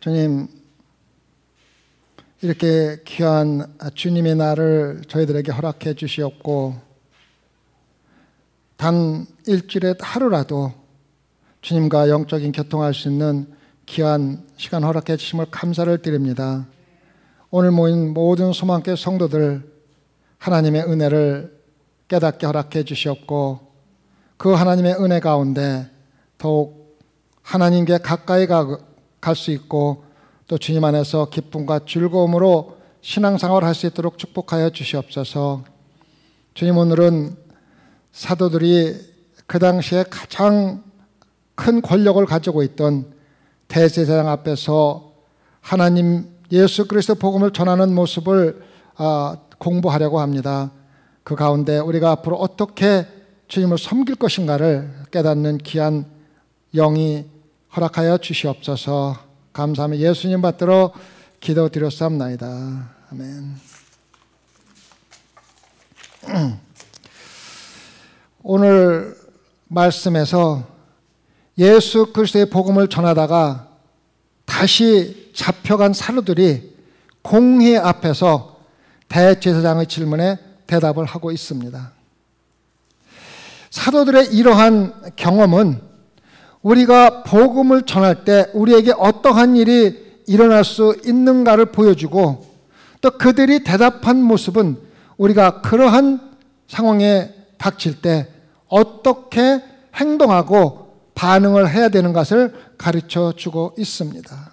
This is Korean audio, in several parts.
주님, 이렇게 귀한 주님의 날을 저희들에게 허락해 주시옵고, 단 일주일에 하루라도 주님과 영적인 교통할 수 있는 귀한 시간 허락해 주심을 감사를 드립니다. 오늘 모인 모든 소망교회 성도들, 하나님의 은혜를 깨닫게 허락해 주시옵고, 그 하나님의 은혜 가운데 더욱 하나님께 가까이 갈 수 있고, 또 주님 안에서 기쁨과 즐거움으로 신앙생활을 할 수 있도록 축복하여 주시옵소서. 주님, 오늘은 사도들이 그 당시에 가장 큰 권력을 가지고 있던 대제사장 앞에서 하나님 예수 그리스도 복음을 전하는 모습을 공부하려고 합니다. 그 가운데 우리가 앞으로 어떻게 주님을 섬길 것인가를 깨닫는 귀한 영이 허락하여 주시옵소서. 감사하며 예수님 받들어 기도드렸사옵나이다. 아멘. 오늘 말씀에서 예수 그리스도의 복음을 전하다가 다시 잡혀간 사도들이 공회 앞에서 대제사장의 질문에 대답을 하고 있습니다. 사도들의 이러한 경험은 우리가 복음을 전할 때 우리에게 어떠한 일이 일어날 수 있는가를 보여주고, 또 그들이 대답한 모습은 우리가 그러한 상황에 닥칠 때 어떻게 행동하고 반응을 해야 되는 것을 가르쳐 주고 있습니다.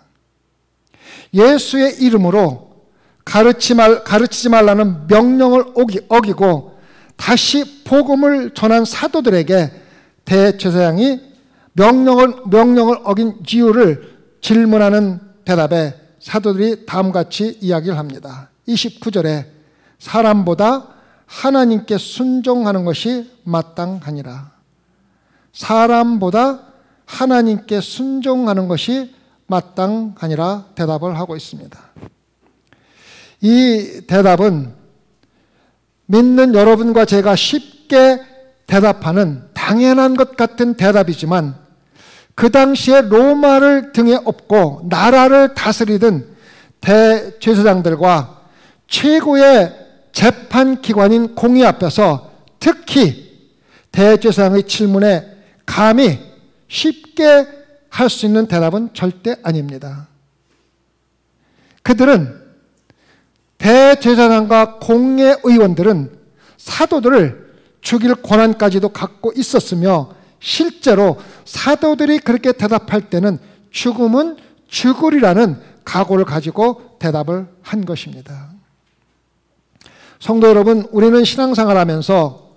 예수의 이름으로 가르치지 말라는 명령을 어기고 다시 복음을 전한 사도들에게 대제사장이 명령을 어긴 이유를 질문하는 대답에 사도들이 다음같이 이야기를 합니다. 29절에 사람보다 하나님께 순종하는 것이 마땅하니라. 사람보다 하나님께 순종하는 것이 마땅하니라 대답을 하고 있습니다. 이 대답은 믿는 여러분과 제가 쉽게 대답하는 당연한 것 같은 대답이지만, 그 당시에 로마를 등에 업고 나라를 다스리던 대제사장들과 최고의 재판기관인 공의 앞에서 특히 대제사장의 질문에 감히 쉽게 할 수 있는 대답은 절대 아닙니다. 그들은, 대제사장과 공의 의원들은 사도들을 죽일 권한까지도 갖고 있었으며, 실제로 사도들이 그렇게 대답할 때는 죽음은 죽으리라는 각오를 가지고 대답을 한 것입니다. 성도 여러분, 우리는 신앙생활하면서,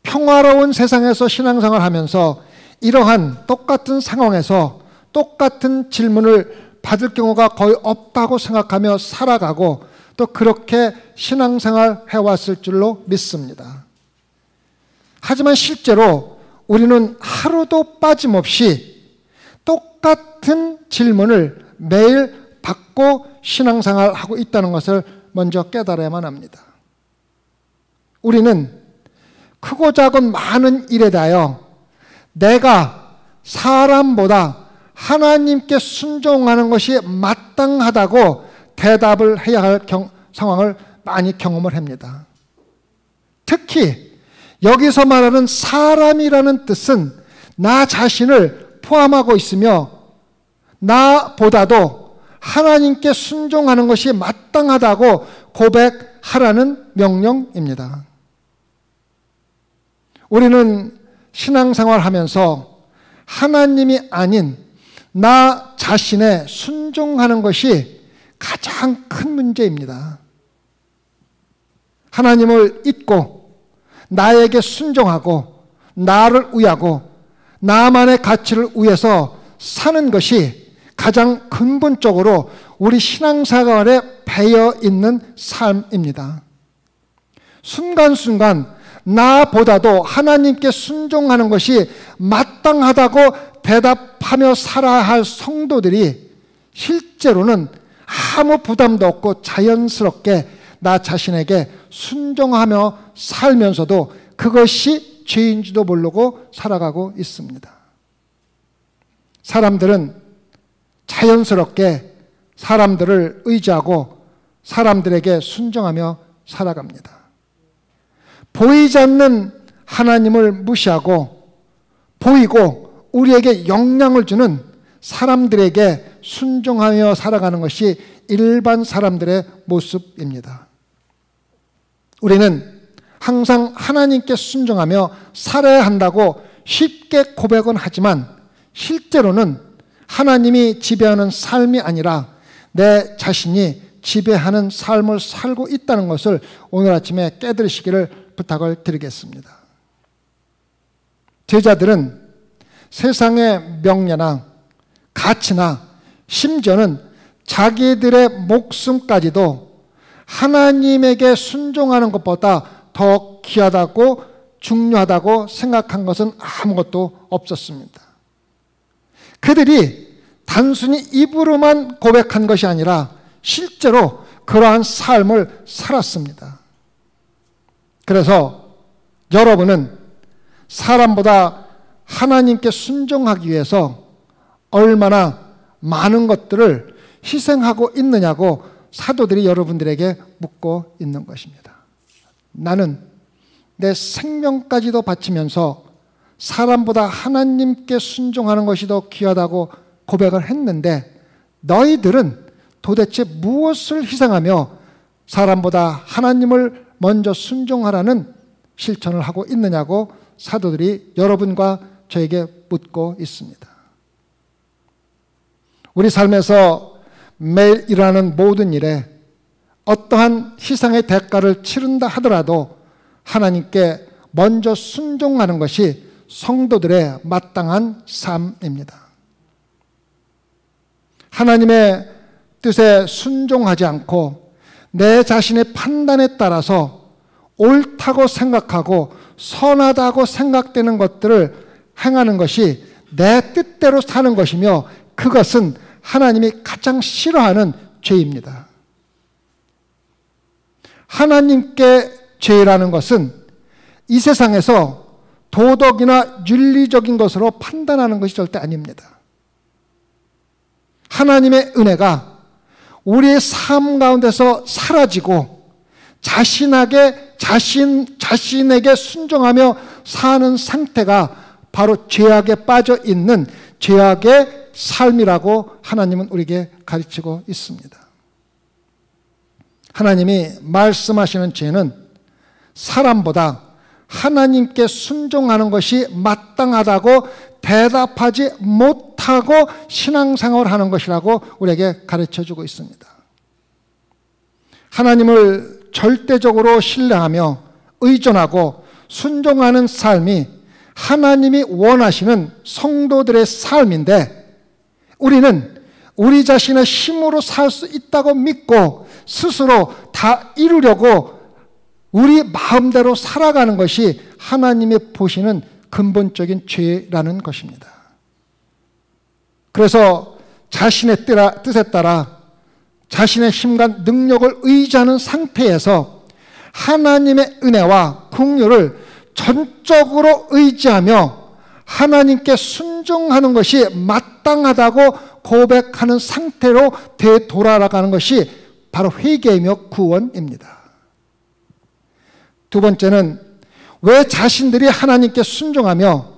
평화로운 세상에서 신앙생활하면서 이러한 똑같은 상황에서 똑같은 질문을 받을 경우가 거의 없다고 생각하며 살아가고, 또 그렇게 신앙생활 해왔을 줄로 믿습니다. 하지만 실제로 우리는 하루도 빠짐없이 똑같은 질문을 매일 받고 신앙생활하고 있다는 것을 먼저 깨달아야만 합니다. 우리는 크고 작은 많은 일에 대하여 내가 사람보다 하나님께 순종하는 것이 마땅하다고 대답을 해야 할 상황을 많이 경험을 합니다. 특히 여기서 말하는 사람이라는 뜻은 나 자신을 포함하고 있으며, 나보다도 하나님께 순종하는 것이 마땅하다고 고백하라는 명령입니다. 우리는 신앙생활 하면서 하나님이 아닌 나 자신에 순종하는 것이 가장 큰 문제입니다. 하나님을 잊고 나에게 순종하고 나를 위하고 나만의 가치를 위해서 사는 것이 가장 근본적으로 우리 신앙생활에 배어 있는 삶입니다. 순간순간 나보다도 하나님께 순종하는 것이 마땅하다고 대답하며 살아야 할 성도들이 실제로는 아무 부담도 없고 자연스럽게 나 자신에게 순종하며 살면서도 그것이 죄인지도 모르고 살아가고 있습니다. 사람들은 자연스럽게 사람들을 의지하고 사람들에게 순종하며 살아갑니다. 보이지 않는 하나님을 무시하고 보이고 우리에게 영향을 주는 사람들에게 순종하며 살아가는 것이 일반 사람들의 모습입니다. 우리는 항상 하나님께 순종하며 살아야 한다고 쉽게 고백은 하지만 실제로는 하나님이 지배하는 삶이 아니라 내 자신이 지배하는 삶을 살고 있다는 것을 오늘 아침에 깨달으시기를 부탁을 드리겠습니다. 제자들은 세상의 명예나 가치나 심지어는 자기들의 목숨까지도 하나님에게 순종하는 것보다 더 귀하다고 중요하다고 생각한 것은 아무것도 없었습니다. 그들이 단순히 입으로만 고백한 것이 아니라 실제로 그러한 삶을 살았습니다. 그래서 여러분은 사람보다 하나님께 순종하기 위해서 얼마나 많은 것들을 희생하고 있느냐고 사도들이 여러분들에게 묻고 있는 것입니다. 나는 내 생명까지도 바치면서 사람보다 하나님께 순종하는 것이 더 귀하다고 고백을 했는데 너희들은 도대체 무엇을 희생하며 사람보다 하나님을 먼저 순종하라는 실천을 하고 있느냐고 사도들이 여러분과 저에게 묻고 있습니다. 우리 삶에서 매일 일어나는 모든 일에 어떠한 희생의 대가를 치른다 하더라도 하나님께 먼저 순종하는 것이 성도들의 마땅한 삶입니다. 하나님의 뜻에 순종하지 않고 내 자신의 판단에 따라서 옳다고 생각하고 선하다고 생각되는 것들을 행하는 것이 내 뜻대로 사는 것이며 그것은 하나님이 가장 싫어하는 죄입니다. 하나님께 죄라는 것은 이 세상에서 도덕이나 윤리적인 것으로 판단하는 것이 절대 아닙니다. 하나님의 은혜가 우리의 삶 가운데서 사라지고 자신에게 순종하며 사는 상태가 바로 죄악에 빠져 있는 죄악의 삶이라고 하나님은 우리에게 가르치고 있습니다. 하나님이 말씀하시는 죄는 사람보다 하나님께 순종하는 것이 마땅하다고 대답하지 못하고 신앙생활을 하는 것이라고 우리에게 가르쳐주고 있습니다. 하나님을 절대적으로 신뢰하며 의존하고 순종하는 삶이 하나님이 원하시는 성도들의 삶인데 우리는 우리 자신의 힘으로 살 수 있다고 믿고 스스로 다 이루려고 우리 마음대로 살아가는 것이 하나님이 보시는 근본적인 죄라는 것입니다. 그래서 자신의 뜻에 따라 자신의 힘과 능력을 의지하는 상태에서 하나님의 은혜와 긍휼을 전적으로 의지하며 하나님께 순종하는 것이 마땅하다고 고백하는 상태로 되돌아가는 것이 바로 회개이며 구원입니다. 두 번째는 왜 자신들이 하나님께 순종하며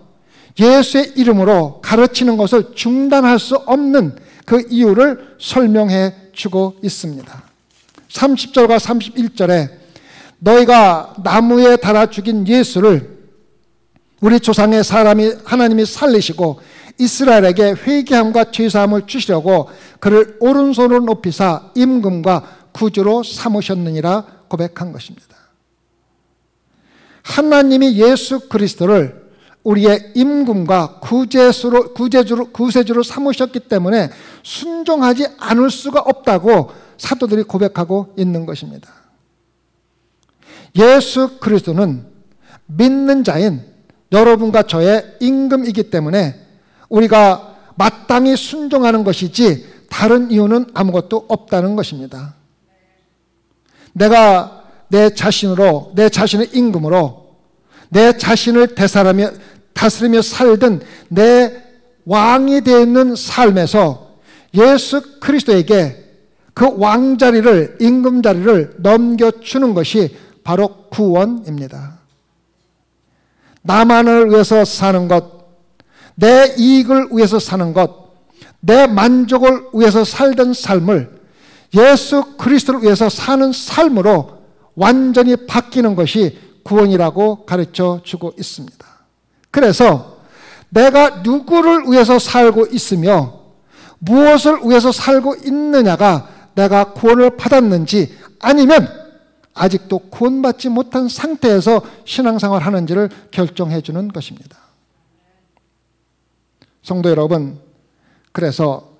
예수의 이름으로 가르치는 것을 중단할 수 없는 그 이유를 설명해 주고 있습니다. 30절과 31절에 너희가 나무에 달아 죽인 예수를 우리 조상의 사람이 하나님이 살리시고 이스라엘에게 회개함과 죄사함을 주시려고 그를 오른손으로 높이사 임금과 구주로 삼으셨느니라 고백한 것입니다. 하나님이 예수 그리스도를 우리의 임금과 구세주로 삼으셨기 때문에 순종하지 않을 수가 없다고 사도들이 고백하고 있는 것입니다. 예수 그리스도는 믿는 자인 여러분과 저의 임금이기 때문에 우리가 마땅히 순종하는 것이지 다른 이유는 아무것도 없다는 것입니다. 내가 내 자신으로, 내 자신의 임금으로 내 자신을 다스리며 살던 내 왕이 되어 있는 삶에서 예수 그리스도에게 그 왕자리를, 임금자리를 넘겨주는 것이 바로 구원입니다. 나만을 위해서 사는 것, 내 이익을 위해서 사는 것, 내 만족을 위해서 살던 삶을 예수 그리스도를 위해서 사는 삶으로 완전히 바뀌는 것이 구원이라고 가르쳐 주고 있습니다. 그래서 내가 누구를 위해서 살고 있으며 무엇을 위해서 살고 있느냐가 내가 구원을 받았는지 아니면 아직도 구원받지 못한 상태에서 신앙생활을 하는지를 결정해 주는 것입니다. 성도 여러분, 그래서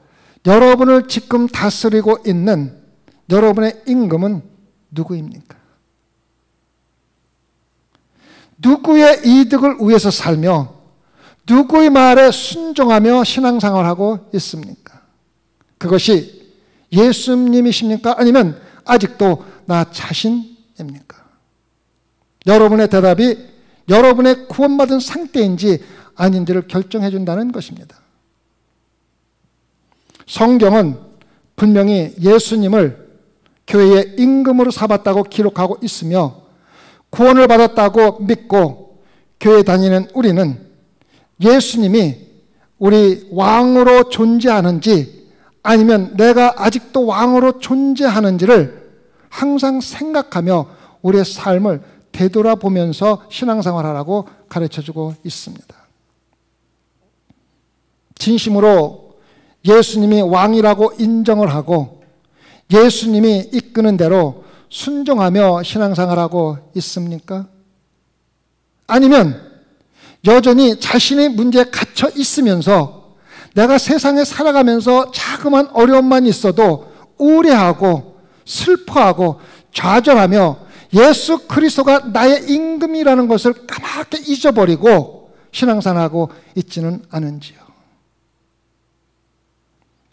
여러분을 지금 다스리고 있는 여러분의 임금은 누구입니까? 누구의 이득을 위해서 살며 누구의 말에 순종하며 신앙생활하고 있습니까? 그것이 예수님이십니까? 아니면 아직도 나 자신입니까? 여러분의 대답이 여러분의 구원받은 상태인지 아닌지를 결정해 준다는 것입니다. 성경은 분명히 예수님을 교회의 임금으로 삼았다고 기록하고 있으며 구원을 받았다고 믿고 교회 다니는 우리는 예수님이 우리 왕으로 존재하는지 아니면 내가 아직도 왕으로 존재하는지를 항상 생각하며 우리의 삶을 되돌아보면서 신앙생활하라고 가르쳐주고 있습니다. 진심으로 예수님이 왕이라고 인정을 하고 예수님이 이끄는 대로 순종하며 신앙생활하고 있습니까? 아니면 여전히 자신의 문제에 갇혀 있으면서 내가 세상에 살아가면서 자그마한 어려움만 있어도 우울해하고 슬퍼하고 좌절하며 예수 그리스도가 나의 임금이라는 것을 까맣게 잊어버리고 신앙생활하고 있지는 않은지요.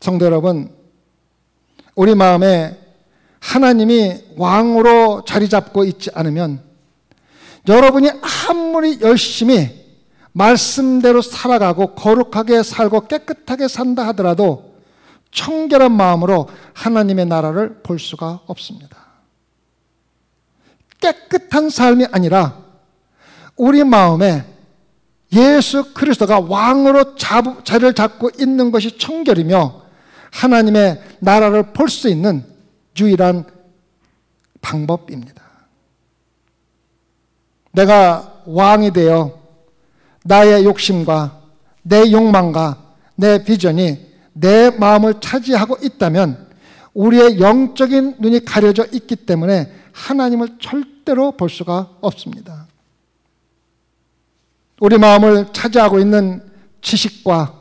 성도 여러분, 우리 마음에 하나님이 왕으로 자리 잡고 있지 않으면 여러분이 아무리 열심히 말씀대로 살아가고 거룩하게 살고 깨끗하게 산다 하더라도 청결한 마음으로 하나님의 나라를 볼 수가 없습니다. 깨끗한 삶이 아니라 우리 마음에 예수 그리스도가 왕으로 자리를 잡고 있는 것이 청결이며 하나님의 나라를 볼 수 있는 유일한 방법입니다. 내가 왕이 되어 나의 욕심과 내 욕망과 내 비전이 내 마음을 차지하고 있다면 우리의 영적인 눈이 가려져 있기 때문에 하나님을 절대로 볼 수가 없습니다. 우리 마음을 차지하고 있는 지식과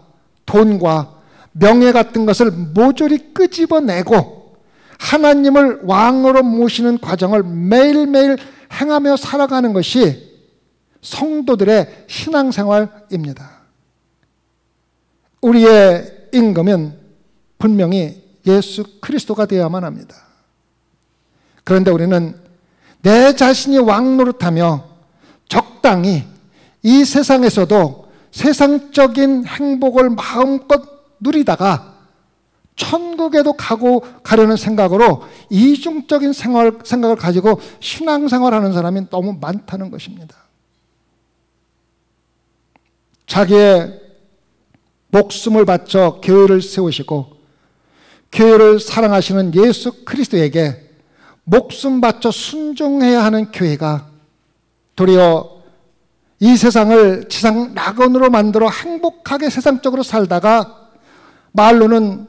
돈과 명예 같은 것을 모조리 끄집어내고 하나님을 왕으로 모시는 과정을 매일매일 행하며 살아가는 것이 성도들의 신앙생활입니다. 우리의 임금은 분명히 예수 그리스도가 되어야만 합니다. 그런데 우리는 내 자신이 왕 노릇하며 적당히 이 세상에서도 세상적인 행복을 마음껏 누리다가 천국에도 가려는 생각으로 이중적인 생각을 가지고 신앙생활하는 사람이 너무 많다는 것입니다. 자기의 목숨을 바쳐 교회를 세우시고 교회를 사랑하시는 예수 그리스도에게 목숨 바쳐 순종해야 하는 교회가 도리어 이 세상을 지상 낙원으로 만들어 행복하게 세상적으로 살다가 말로는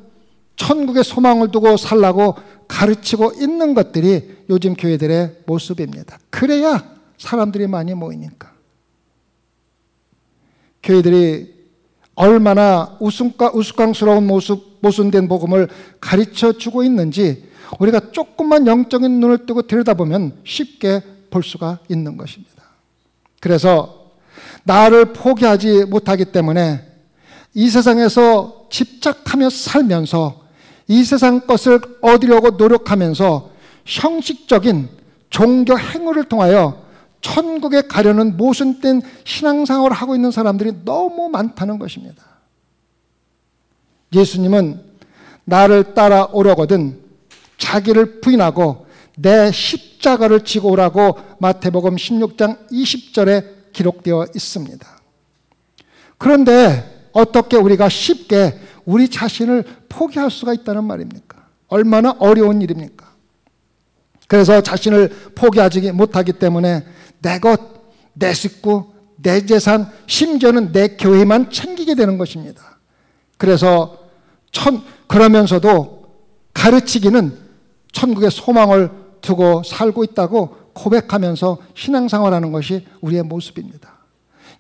천국의 소망을 두고 살라고 가르치고 있는 것들이 요즘 교회들의 모습입니다. 그래야 사람들이 많이 모이니까. 교회들이 얼마나 우스꽝스러운 모순된 복음을 가르쳐주고 있는지 우리가 조금만 영적인 눈을 뜨고 들여다보면 쉽게 볼 수가 있는 것입니다. 그래서 나를 포기하지 못하기 때문에 이 세상에서 집착하며 살면서 이 세상 것을 얻으려고 노력하면서 형식적인 종교 행위를 통하여 천국에 가려는 모순된 신앙생활을 하고 있는 사람들이 너무 많다는 것입니다. 예수님은 나를 따라오려거든 자기를 부인하고 내 십자가를 지고 오라고 마태복음 16장 20절에 기록되어 있습니다. 그런데 어떻게 우리가 쉽게 우리 자신을 포기할 수가 있다는 말입니까? 얼마나 어려운 일입니까? 그래서 자신을 포기하지 못하기 때문에 내 것, 내 식구, 내 재산, 심지어는 내 교회만 챙기게 되는 것입니다. 그래서 그러면서도 가르치기는 천국의 소망을 두고 살고 있다고 고백하면서 신앙생활하는 것이 우리의 모습입니다.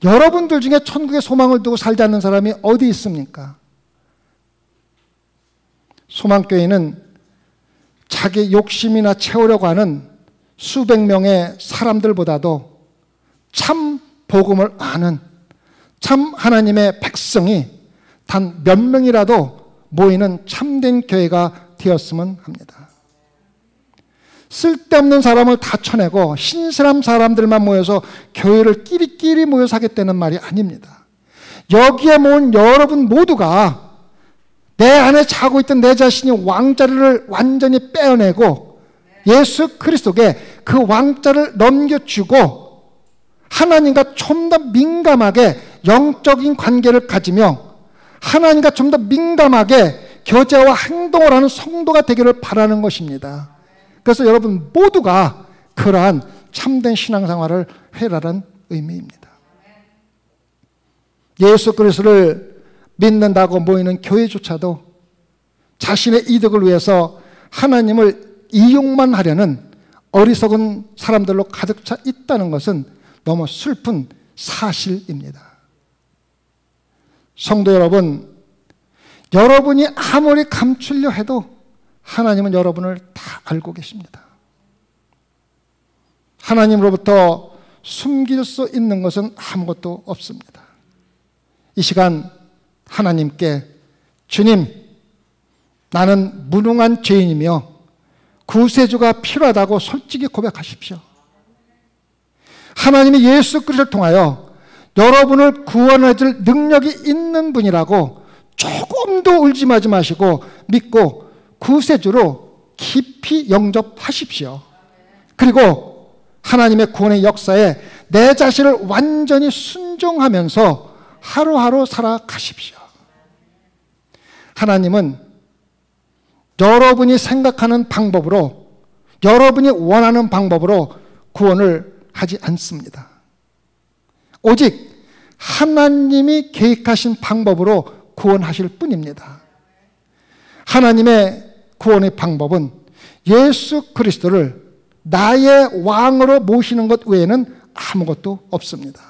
여러분들 중에 천국의 소망을 두고 살지 않는 사람이 어디 있습니까? 소망교회는 자기 욕심이나 채우려고 하는 수백 명의 사람들보다도 참 복음을 아는 참 하나님의 백성이 단 몇 명이라도 모이는 참된 교회가 되었으면 합니다. 쓸데없는 사람을 다 쳐내고 신실한 사람들만 모여서 교회를 끼리끼리 모여서 하겠다는 말이 아닙니다. 여기에 모은 여러분 모두가 내 안에 자고 있던 내 자신이 왕자를 완전히 빼어내고 예수 그리스도께 그 왕자를 넘겨주고 하나님과 좀 더 민감하게 영적인 관계를 가지며 하나님과 좀 더 민감하게 교제와 행동을 하는 성도가 되기를 바라는 것입니다. 그래서 여러분 모두가 그러한 참된 신앙생활을 해라는 의미입니다. 예수 그리스도를 믿는다고 모이는 교회조차도 자신의 이득을 위해서 하나님을 이용만 하려는 어리석은 사람들로 가득 차 있다는 것은 너무 슬픈 사실입니다. 성도 여러분, 여러분이 아무리 감추려 해도 하나님은 여러분을 다 알고 계십니다. 하나님으로부터 숨길 수 있는 것은 아무것도 없습니다. 이 시간 하나님께 주님, 나는 무능한 죄인이며 구세주가 필요하다고 솔직히 고백하십시오. 하나님이 예수 그리스도를 통하여 여러분을 구원해 줄 능력이 있는 분이라고 조금도 울짐하지 마시고 믿고 구세주로 깊이 영접하십시오. 그리고 하나님의 구원의 역사에 내 자신을 완전히 순종하면서 하루하루 살아가십시오. 하나님은 여러분이 생각하는 방법으로, 여러분이 원하는 방법으로 구원을 하지 않습니다. 오직 하나님이 계획하신 방법으로 구원하실 뿐입니다. 하나님의 구원의 방법은 예수 그리스도를 나의 왕으로 모시는 것 외에는 아무것도 없습니다.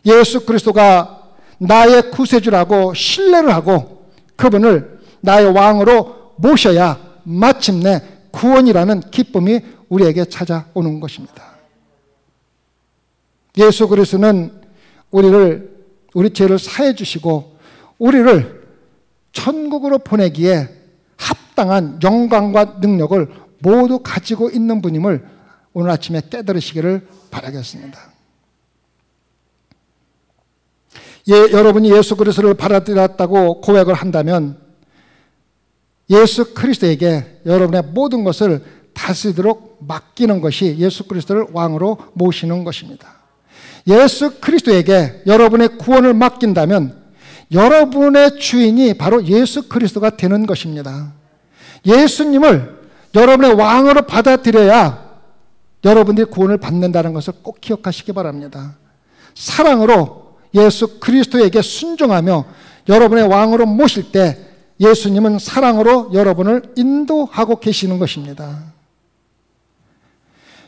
예수 그리스도가 나의 구세주라고 신뢰를 하고 그분을 나의 왕으로 모셔야 마침내 구원이라는 기쁨이 우리에게 찾아오는 것입니다. 예수 그리스도는 우리 죄를 사해 주시고 우리를 천국으로 보내기에 합당한 영광과 능력을 모두 가지고 있는 분임을 오늘 아침에 깨달으시기를 바라겠습니다. 여러분이 예수 그리스도를 받아들였다고 고백을 한다면 예수 그리스도에게 여러분의 모든 것을 다스리도록 맡기는 것이 예수 그리스도를 왕으로 모시는 것입니다. 예수 그리스도에게 여러분의 구원을 맡긴다면 여러분의 주인이 바로 예수 그리스도가 되는 것입니다. 예수님을 여러분의 왕으로 받아들여야 여러분들이 구원을 받는다는 것을 꼭 기억하시기 바랍니다. 사랑으로 예수 그리스도에게 순종하며 여러분의 왕으로 모실 때 예수님은 사랑으로 여러분을 인도하고 계시는 것입니다.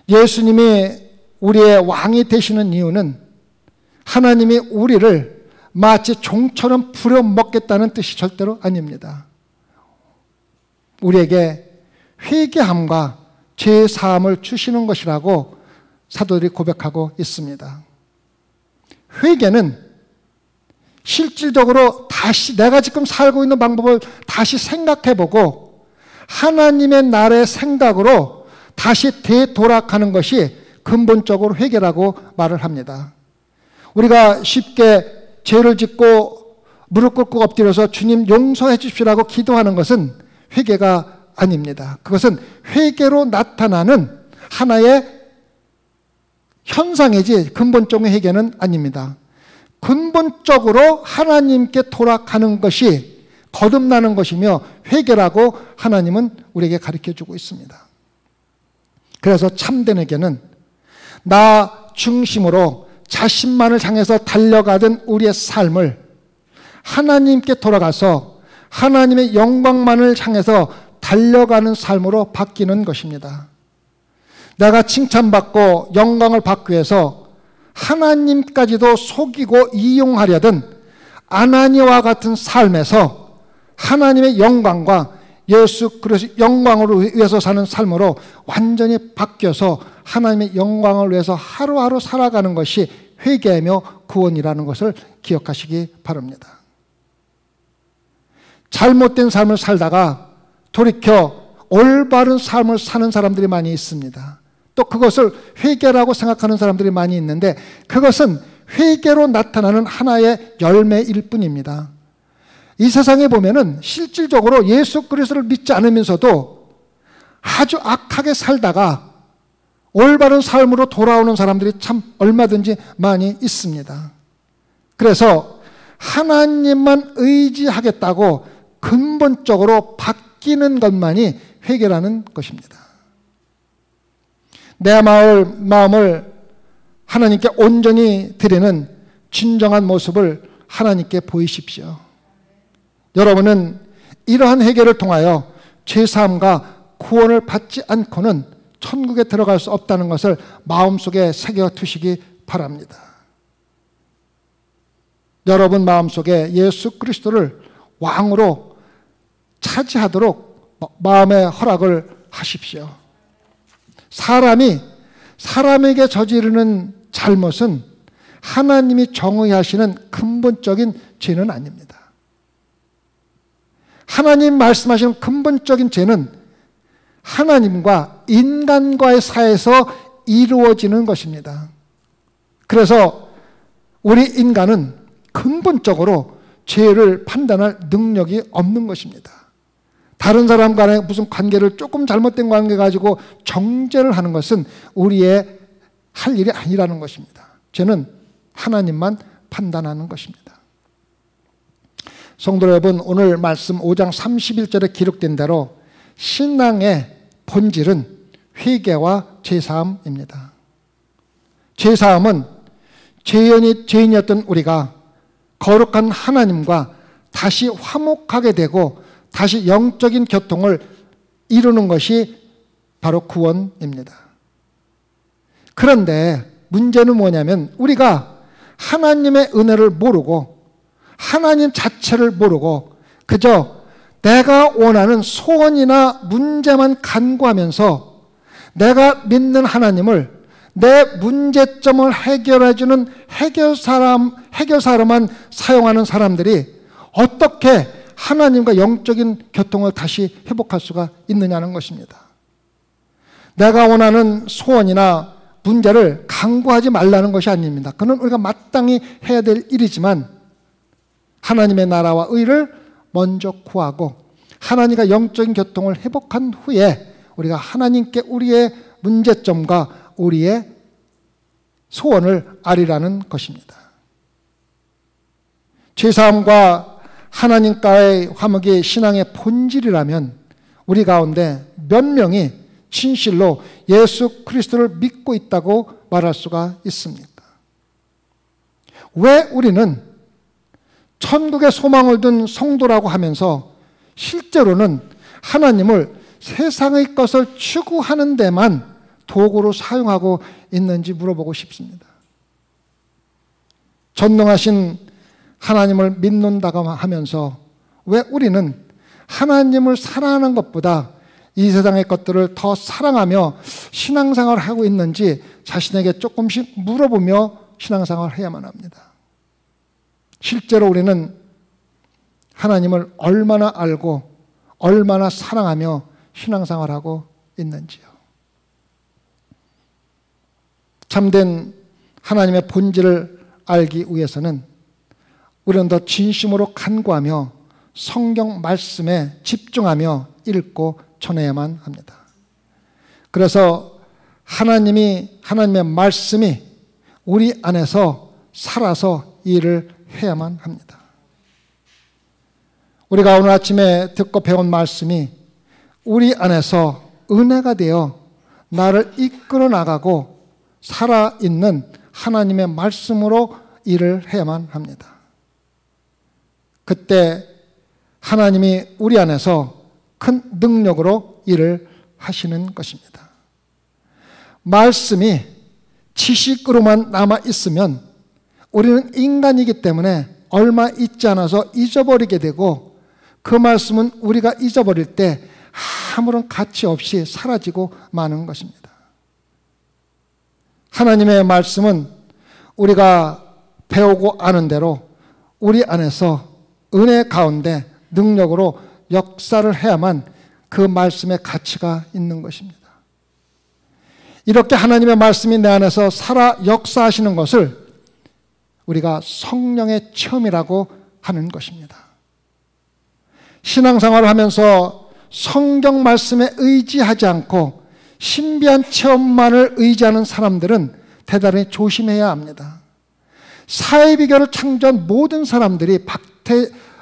예수님이 우리의 왕이 되시는 이유는 하나님이 우리를 마치 종처럼 부려먹겠다는 뜻이 절대로 아닙니다. 우리에게 회개함과 죄사함을 주시는 것이라고 사도들이 고백하고 있습니다. 회개는 실질적으로 다시 내가 지금 살고 있는 방법을 다시 생각해보고 하나님의 나라의 생각으로 다시 되돌아가는 것이 근본적으로 회개라고 말을 합니다. 우리가 쉽게 죄를 짓고 무릎 꿇고 엎드려서 주님 용서해 주십시오라고 기도하는 것은 회개가 아닙니다. 그것은 회개로 나타나는 하나의 현상이지 근본적인 회개는 아닙니다. 근본적으로 하나님께 돌아가는 것이 거듭나는 것이며 회개라고 하나님은 우리에게 가르쳐주고 있습니다. 그래서 참된 회개는 나 중심으로 자신만을 향해서 달려가던 우리의 삶을 하나님께 돌아가서 하나님의 영광만을 향해서 달려가는 삶으로 바뀌는 것입니다. 내가 칭찬받고 영광을 받기 위해서 하나님까지도 속이고 이용하려던 아나니아와 같은 삶에서 하나님의 영광과 예수 그리스도의 영광을 위해서 사는 삶으로 완전히 바뀌어서 하나님의 영광을 위해서 하루하루 살아가는 것이 회개이며 구원이라는 것을 기억하시기 바랍니다. 잘못된 삶을 살다가 돌이켜 올바른 삶을 사는 사람들이 많이 있습니다. 또 그것을 회개라고 생각하는 사람들이 많이 있는데 그것은 회개로 나타나는 하나의 열매일 뿐입니다. 이 세상에 보면은 실질적으로 예수 그리스도를 믿지 않으면서도 아주 악하게 살다가 올바른 삶으로 돌아오는 사람들이 참 얼마든지 많이 있습니다. 그래서 하나님만 의지하겠다고 근본적으로 바뀌는 것만이 회개라는 것입니다. 내 마음을 하나님께 온전히 드리는 진정한 모습을 하나님께 보이십시오. 여러분은 이러한 회개를 통하여 죄사함과 구원을 받지 않고는 천국에 들어갈 수 없다는 것을 마음속에 새겨 두시기 바랍니다. 여러분 마음속에 예수 그리스도를 왕으로 차지하도록 마음의 허락을 하십시오. 사람에게 저지르는 잘못은 하나님이 정의하시는 근본적인 죄는 아닙니다. 하나님 말씀하시는 근본적인 죄는 하나님과 인간과의 사이에서 이루어지는 것입니다. 그래서 우리 인간은 근본적으로 죄를 판단할 능력이 없는 것입니다. 다른 사람 간에 무슨 관계를 조금 잘못된 관계 가지고 정죄를 하는 것은 우리의 할 일이 아니라는 것입니다. 죄는 하나님만 판단하는 것입니다. 성도 여러분, 오늘 말씀 5장 31절에 기록된 대로 신앙의 본질은 회개와 죄사함입니다. 죄사함은 죄인이었던 우리가 거룩한 하나님과 다시 화목하게 되고 다시 영적인 교통을 이루는 것이 바로 구원입니다. 그런데 문제는 뭐냐면 우리가 하나님의 은혜를 모르고 하나님 자체를 모르고 그저 내가 원하는 소원이나 문제만 간구하면서 내가 믿는 하나님을 내 문제점을 해결해주는 해결사로만 사용하는 사람들이 어떻게 하나님과 영적인 교통을 다시 회복할 수가 있느냐는 것입니다. 내가 원하는 소원이나 문제를 강구하지 말라는 것이 아닙니다. 그건 우리가 마땅히 해야 될 일이지만 하나님의 나라와 의를 먼저 구하고 하나님과 영적인 교통을 회복한 후에 우리가 하나님께 우리의 문제점과 우리의 소원을 아리라는 것입니다. 죄사함과 하나님과의 화목이 신앙의 본질이라면 우리 가운데 몇 명이 진실로 예수 그리스도를 믿고 있다고 말할 수가 있습니까? 왜 우리는 천국의 소망을 둔 성도라고 하면서 실제로는 하나님을 세상의 것을 추구하는 데만 도구로 사용하고 있는지 물어보고 싶습니다. 전능하신 하나님을 믿는다고 하면서 왜 우리는 하나님을 사랑하는 것보다 이 세상의 것들을 더 사랑하며 신앙생활을 하고 있는지 자신에게 조금씩 물어보며 신앙생활을 해야만 합니다. 실제로 우리는 하나님을 얼마나 알고 얼마나 사랑하며 신앙생활하고 있는지요. 참된 하나님의 본질을 알기 위해서는 우리는 더 진심으로 간구하며 성경 말씀에 집중하며 읽고 전해야만 합니다. 그래서 하나님의 말씀이 우리 안에서 살아서 일을 해야만 합니다. 우리가 오늘 아침에 듣고 배운 말씀이 우리 안에서 은혜가 되어 나를 이끌어 나가고 살아있는 하나님의 말씀으로 일을 해야만 합니다. 그때 하나님이 우리 안에서 큰 능력으로 일을 하시는 것입니다. 말씀이 지식으로만 남아있으면 우리는 인간이기 때문에 얼마 있지 않아서 잊어버리게 되고 그 말씀은 우리가 잊어버릴 때 아무런 가치 없이 사라지고 마는 것입니다. 하나님의 말씀은 우리가 배우고 아는 대로 우리 안에서 은혜 가운데 능력으로 역사를 해야만 그 말씀의 가치가 있는 것입니다. 이렇게 하나님의 말씀이 내 안에서 살아 역사하시는 것을 우리가 성령의 체험이라고 하는 것입니다. 신앙생활을 하면서 성경 말씀에 의지하지 않고 신비한 체험만을 의지하는 사람들은 대단히 조심해야 합니다. 사회비결을 창조한 모든 사람들이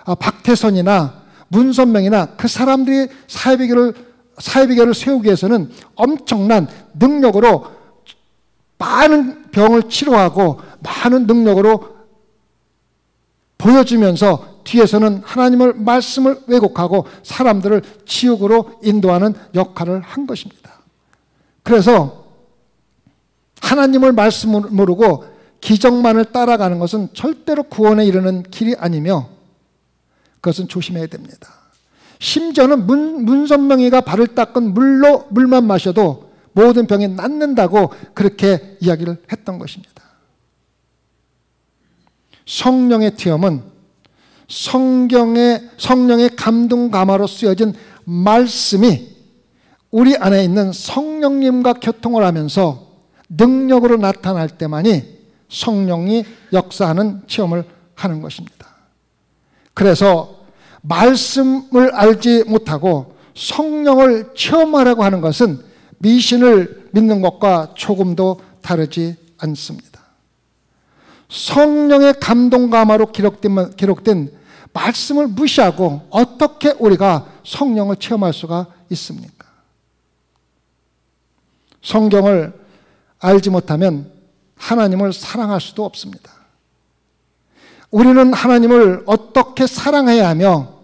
박태선이나 문선명이나 그 사람들이 사회비결을 세우기 위해서는 엄청난 능력으로 많은 병을 치료하고 많은 능력으로 보여주면서 뒤에서는 하나님의 말씀을 왜곡하고 사람들을 지옥으로 인도하는 역할을 한 것입니다. 그래서 하나님을 말씀을 모르고 기적만을 따라가는 것은 절대로 구원에 이르는 길이 아니며 그것은 조심해야 됩니다. 심지어는 문선명이가 발을 닦은 물만 마셔도 모든 병이 낫는다고 그렇게 이야기를 했던 것입니다. 성령의 체험은 성령의 감동 감화로 쓰여진 말씀이 우리 안에 있는 성령님과 교통을 하면서 능력으로 나타날 때만이 성령이 역사하는 체험을 하는 것입니다. 그래서 말씀을 알지 못하고 성령을 체험하려고 하는 것은 미신을 믿는 것과 조금도 다르지 않습니다. 성령의 감동 감화로 기록된 말씀을 무시하고 어떻게 우리가 성령을 체험할 수가 있습니까? 성경을 알지 못하면 하나님을 사랑할 수도 없습니다. 우리는 하나님을 어떻게 사랑해야 하며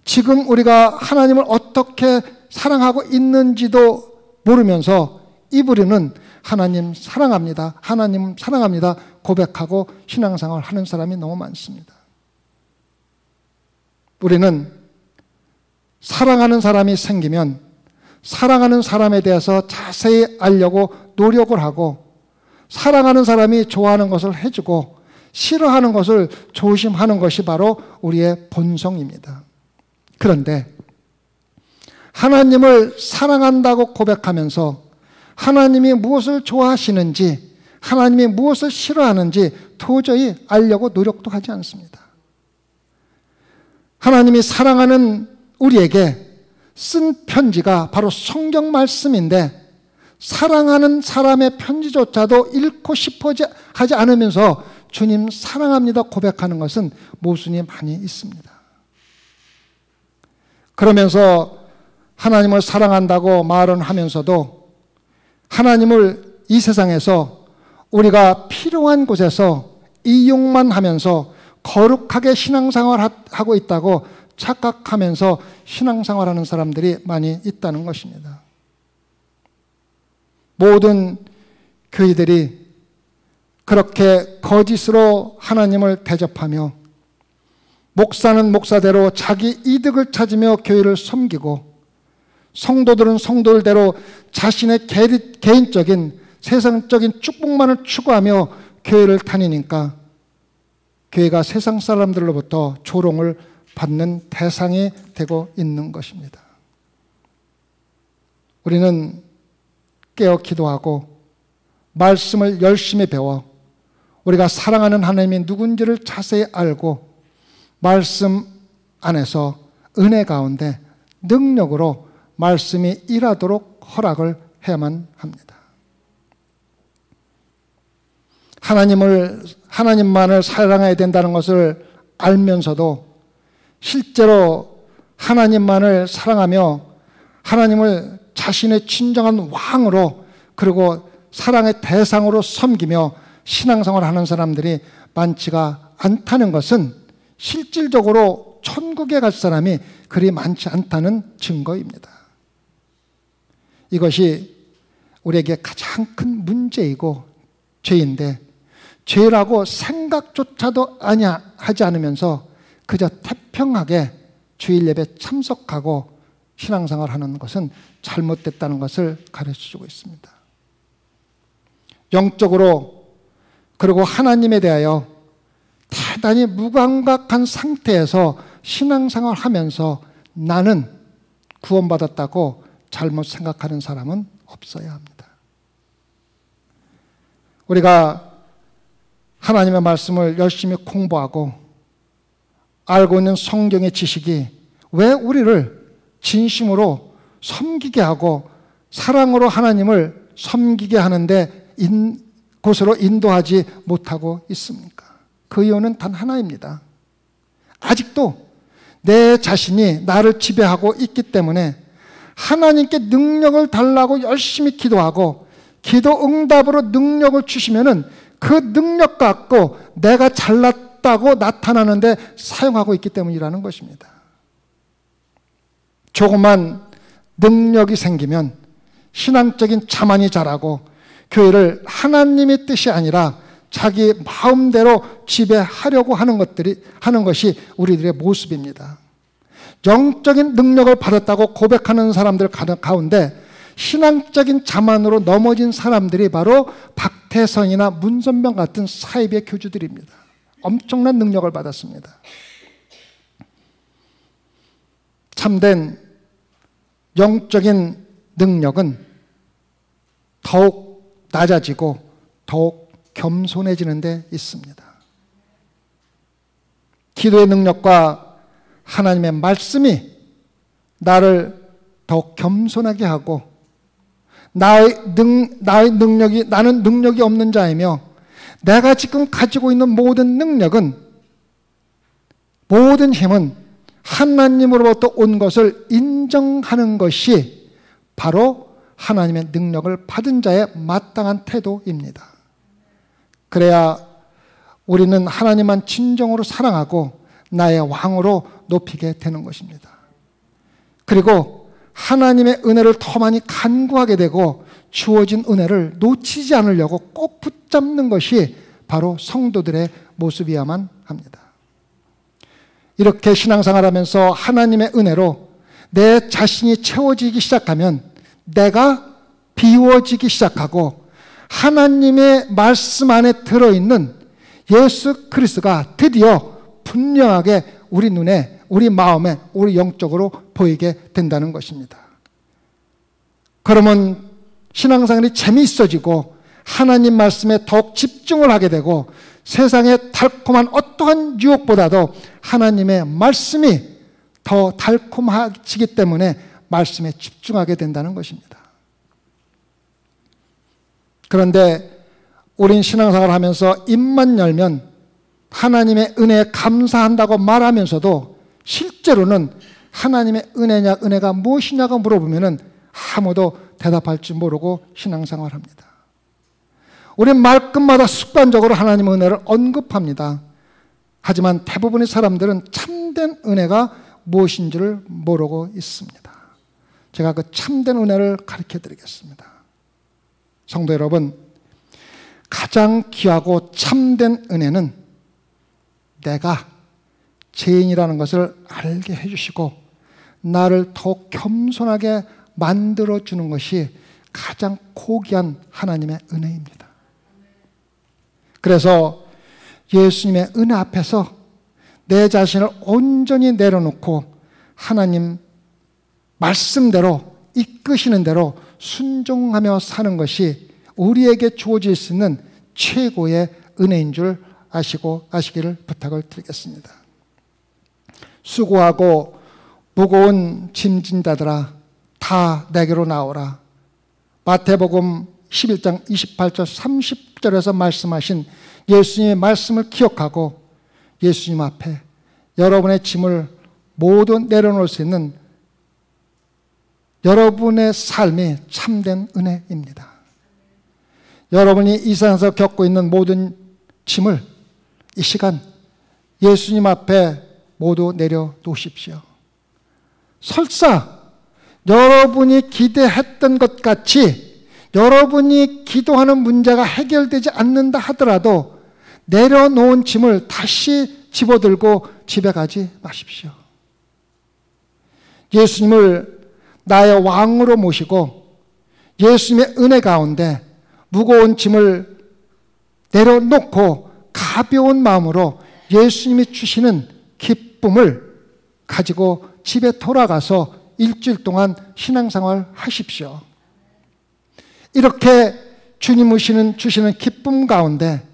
지금 우리가 하나님을 어떻게 사랑하고 있는지도 모르면서 입으로는 하나님 사랑합니다. 하나님 사랑합니다. 고백하고 신앙생활을 하는 사람이 너무 많습니다. 우리는 사랑하는 사람이 생기면 사랑하는 사람에 대해서 자세히 알려고 노력을 하고 사랑하는 사람이 좋아하는 것을 해주고 싫어하는 것을 조심하는 것이 바로 우리의 본성입니다. 그런데 하나님을 사랑한다고 고백하면서 하나님이 무엇을 좋아하시는지 하나님이 무엇을 싫어하는지 도저히 알려고 노력도 하지 않습니다. 하나님이 사랑하는 우리에게 쓴 편지가 바로 성경 말씀인데 사랑하는 사람의 편지조차도 읽고 싶어 하지 않으면서 주님 사랑합니다 고백하는 것은 모순이 많이 있습니다. 그러면서 하나님을 사랑한다고 말은 하면서도 하나님을 이 세상에서 우리가 필요한 곳에서 이용만 하면서 거룩하게 신앙생활하고 있다고 착각하면서 신앙생활하는 사람들이 많이 있다는 것입니다. 모든 교회들이 그렇게 거짓으로 하나님을 대접하며 목사는 목사대로 자기 이득을 찾으며 교회를 섬기고 성도들은 성도들대로 자신의 개인적인 세상적인 축복만을 추구하며 교회를 다니니까 교회가 세상 사람들로부터 조롱을 받는 대상이 되고 있는 것입니다. 우리는 깨어 기도하고 말씀을 열심히 배워 우리가 사랑하는 하나님이 누군지를 자세히 알고 말씀 안에서 은혜 가운데 능력으로 말씀이 일하도록 허락을 해야만 합니다. 하나님만을 사랑해야 된다는 것을 알면서도 실제로 하나님만을 사랑하며 하나님을 자신의 진정한 왕으로 그리고 사랑의 대상으로 섬기며 신앙생활을 하는 사람들이 많지가 않다는 것은 실질적으로 천국에 갈 사람이 그리 많지 않다는 증거입니다. 이것이 우리에게 가장 큰 문제이고 죄인데 죄라고 생각조차도 하지 않으면서 그저 태평하게 주일 예배 참석하고 신앙생활하는 것은 잘못됐다는 것을 가르쳐주고 있습니다. 영적으로 그리고 하나님에 대하여 대단히 무감각한 상태에서 신앙생활을 하면서 나는 구원받았다고 잘못 생각하는 사람은 없어야 합니다. 우리가 하나님의 말씀을 열심히 공부하고 알고 있는 성경의 지식이 왜 우리를 진심으로 섬기게 하고 사랑으로 하나님을 섬기게 하는데 곳으로 인도하지 못하고 있습니까? 그 이유는 단 하나입니다. 아직도 내 자신이 나를 지배하고 있기 때문에 하나님께 능력을 달라고 열심히 기도하고 기도 응답으로 능력을 주시면은 그 능력 갖고 내가 잘났다고 나타나는데 사용하고 있기 때문이라는 것입니다. 조그만 능력이 생기면 신앙적인 자만이 자라고 교회를 하나님의 뜻이 아니라 자기 마음대로 지배하려고 하는 것이 우리들의 모습입니다. 영적인 능력을 받았다고 고백하는 사람들 가운데 신앙적인 자만으로 넘어진 사람들이 바로 박태선이나 문선명 같은 사이비의 교주들입니다. 엄청난 능력을 받았습니다. 참된 영적인 능력은 더욱 낮아지고 더욱 겸손해지는 데 있습니다. 기도의 능력과 하나님의 말씀이 나를 더욱 겸손하게 하고 나는 능력이 없는 자이며 내가 지금 가지고 있는 모든 능력은 모든 힘은 하나님으로부터 온 것을 인정하는 것이 바로 하나님의 능력을 받은 자의 마땅한 태도입니다. 그래야 우리는 하나님만 진정으로 사랑하고 나의 왕으로 높이게 되는 것입니다. 그리고 하나님의 은혜를 더 많이 간구하게 되고 주어진 은혜를 놓치지 않으려고 꼭 붙잡는 것이 바로 성도들의 모습이야만 합니다. 이렇게 신앙생활하면서 하나님의 은혜로 내 자신이 채워지기 시작하면 내가 비워지기 시작하고 하나님의 말씀 안에 들어있는 예수 그리스도가 드디어 분명하게 우리 눈에, 우리 마음에, 우리 영적으로 보이게 된다는 것입니다. 그러면 신앙생활이 재미있어지고 하나님 말씀에 더욱 집중을 하게 되고 세상의 달콤한 어떠한 유혹보다도 하나님의 말씀이 더 달콤해지기 때문에 말씀에 집중하게 된다는 것입니다. 그런데 우린 신앙생활을 하면서 입만 열면 하나님의 은혜에 감사한다고 말하면서도 실제로는 하나님의 은혜가 무엇이냐고 물어보면 아무도 대답할 줄 모르고 신앙생활합니다. 우린 말끝마다 습관적으로 하나님의 은혜를 언급합니다. 하지만 대부분의 사람들은 참된 은혜가 무엇인지를 모르고 있습니다. 제가 그 참된 은혜를 가르쳐 드리겠습니다. 성도 여러분, 가장 귀하고 참된 은혜는 내가 죄인이라는 것을 알게 해주시고 나를 더욱 겸손하게 만들어주는 것이 가장 고귀한 하나님의 은혜입니다. 그래서 예수님의 은혜 앞에서 내 자신을 온전히 내려놓고 하나님 말씀대로 이끄시는 대로 순종하며 사는 것이 우리에게 주어질 수 있는 최고의 은혜인 줄 아시기를 부탁을 드리겠습니다. 수고하고 무거운 짐진 자들아 다 내게로 나오라. 마태복음 11장 28절 30절에서 말씀하신 예수님의 말씀을 기억하고 예수님 앞에 여러분의 짐을 모두 내려놓을 수 있는 여러분의 삶이 참된 은혜입니다. 여러분이 이 세상에서 겪고 있는 모든 짐을 이 시간 예수님 앞에 모두 내려놓으십시오. 설사 여러분이 기대했던 것 같이 여러분이 기도하는 문제가 해결되지 않는다 하더라도 내려놓은 짐을 다시 집어들고 집에 가지 마십시오. 예수님을 나의 왕으로 모시고 예수님의 은혜 가운데 무거운 짐을 내려놓고 가벼운 마음으로 예수님이 주시는 기쁨을 가지고 집에 돌아가서 일주일 동안 신앙생활 하십시오. 이렇게 주님이 주시는 기쁨 가운데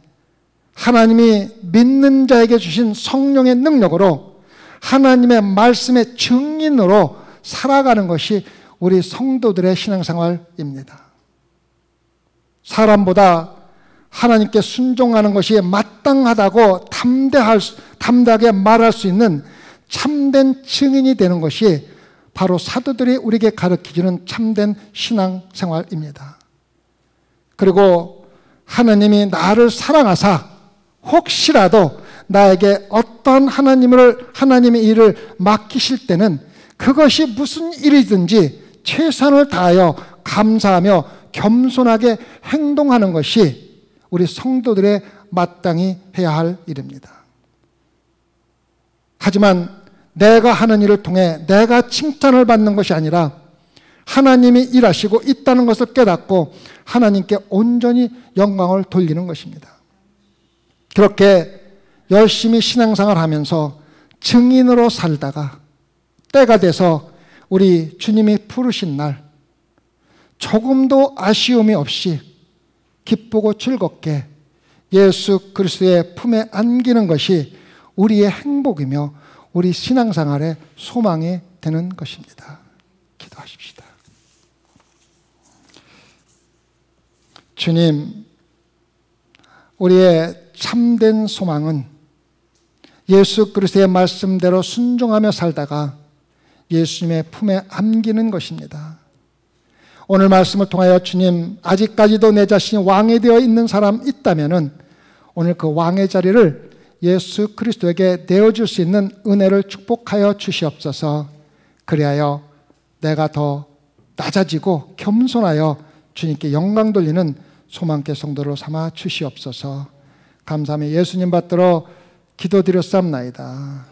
하나님이 믿는 자에게 주신 성령의 능력으로 하나님의 말씀의 증인으로 살아가는 것이 우리 성도들의 신앙생활입니다. 사람보다 하나님께 순종하는 것이 마땅하다고 담대하게 말할 수 있는 참된 증인이 되는 것이 바로 사도들이 우리에게 가르쳐주는 참된 신앙생활입니다. 그리고 하나님이 나를 사랑하사 혹시라도 나에게 어떤 하나님의 일을 맡기실 때는 그것이 무슨 일이든지 최선을 다하여 감사하며 겸손하게 행동하는 것이 우리 성도들의 마땅히 해야 할 일입니다. 하지만 내가 하는 일을 통해 내가 칭찬을 받는 것이 아니라 하나님이 일하시고 있다는 것을 깨닫고 하나님께 온전히 영광을 돌리는 것입니다. 그렇게 열심히 신앙생활을 하면서 증인으로 살다가 때가 돼서 우리 주님이 부르신 날 조금도 아쉬움이 없이 기쁘고 즐겁게 예수 그리스도의 품에 안기는 것이 우리의 행복이며 우리 신앙생활의 소망이 되는 것입니다. 기도하십시다. 주님, 우리의 참된 소망은 예수 그리스도의 말씀대로 순종하며 살다가 예수님의 품에 안기는 것입니다. 오늘 말씀을 통하여 주님, 아직까지도 내 자신이 왕이 되어 있는 사람 있다면은 오늘 그 왕의 자리를 예수 그리스도에게 내어줄 수 있는 은혜를 축복하여 주시옵소서. 그리하여 내가 더 낮아지고 겸손하여 주님께 영광 돌리는 소망께 성도로 삼아 주시옵소서. 감사하며 예수님 받들어 기도드렸사옵나이다.